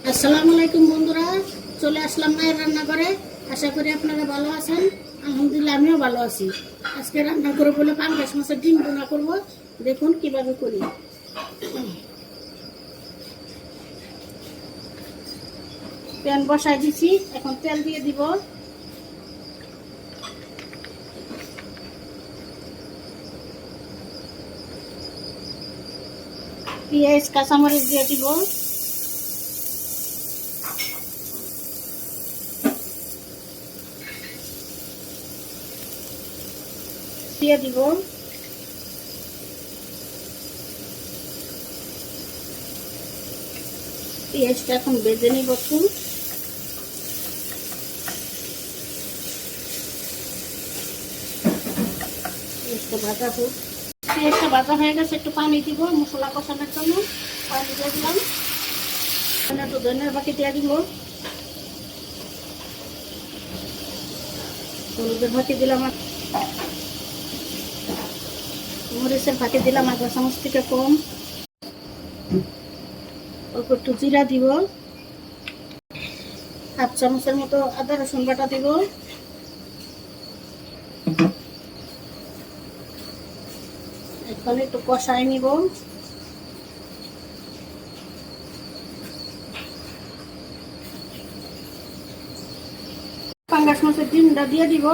আসসালামু আলাইকুম বন্ধুরা, চলে আসলাম মায়ের রান্নাঘরে। আশা করি আপনারা ভালো আছেন। আলহামদুলিল্লাহ আমিও ভালো আছি। আজকে রান্না করে বলে পাঙ্গাস মাছের ডিম ভুনা করব। দেখুন কিভাবে করি। প্যান বসাই দিছি, এখন তেল দিয়ে দিব। পেঁয়াজ কাঁচামরিচ দিয়ে দিব। দিয়ে দিব পেঁয়াজটা এখন ভেজে নিব। পেঁয়াজটা ভাজা হোক। পেঁয়াজটা ভাজা হয়ে গেছে, একটু পানি দিব মশলা কষানোর জন্য। পানি দিয়ে দিলাম, একটু ধনিয়ার বাটি দিয়ে দিব, হলুদের বাটি দিলাম, মরিচের বাটি দিলাম আধা চামচ থেকে কম। অল্প একটু জিরা দিব, হাফ চামচের মতো আদা রসুন বাটা দিব। এখন একটু কষাই নিব। পাঙ্গাস মাছের ডিমটা দিয়ে দিব।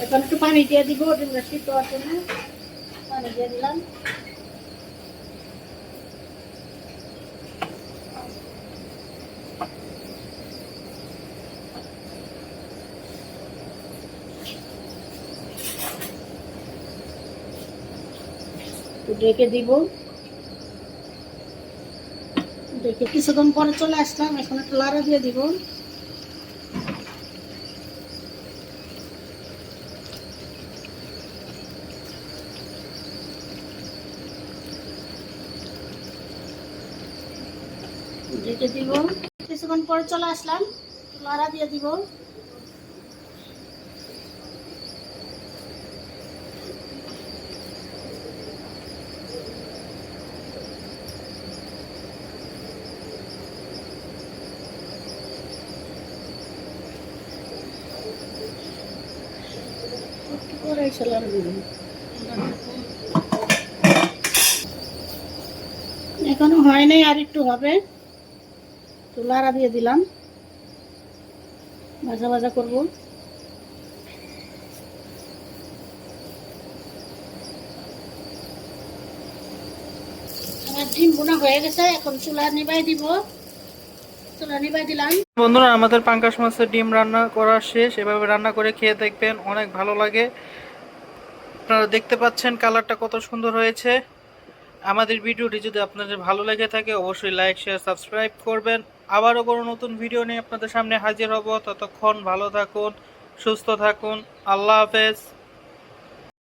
এখন একটু পানি দিয়ে দিব, ডিমটা সিদ্ধ হওয়ার জন্য পানি দিয়ে দিলাম। ঢেকে দিব। ঢেকে কিছুক্ষণ পরে চলে আসলাম। এখন একটু লাড়া দিয়ে দিব। ঢেকে দিব। কিছুক্ষণ পরে চলে আসলাম, লাড়া দিয়ে দিব। এখনো হয় নাই, আর একটু হবে। তো লাড়া দিয়ে দিলাম, ভাজা ভাজা করব। আমার ডিম বোনা হয়ে গেছে, এখন চুলা নিবাই দিব। চুলা নিবাই দিলাম। বন্ধুরা, আমাদের পাঙ্গাস মাছের ডিম রান্না করা শেষ। এভাবে রান্না করে খেয়ে দেখবেন, অনেক ভালো লাগে। আপনারা দেখতে পাচ্ছেন কালারটা কত সুন্দর হয়েছে। আমাদের ভিডিওটি যদি আপনাদের ভালো লেগে থাকে অবশ্যই লাইক শেয়ার সাবস্ক্রাইব করবেন। আবারও কোনো নতুন ভিডিও নিয়ে আপনাদের সামনে হাজির হব। ততক্ষণ ভালো থাকুন, সুস্থ থাকুন। আল্লাহ হাফেজ।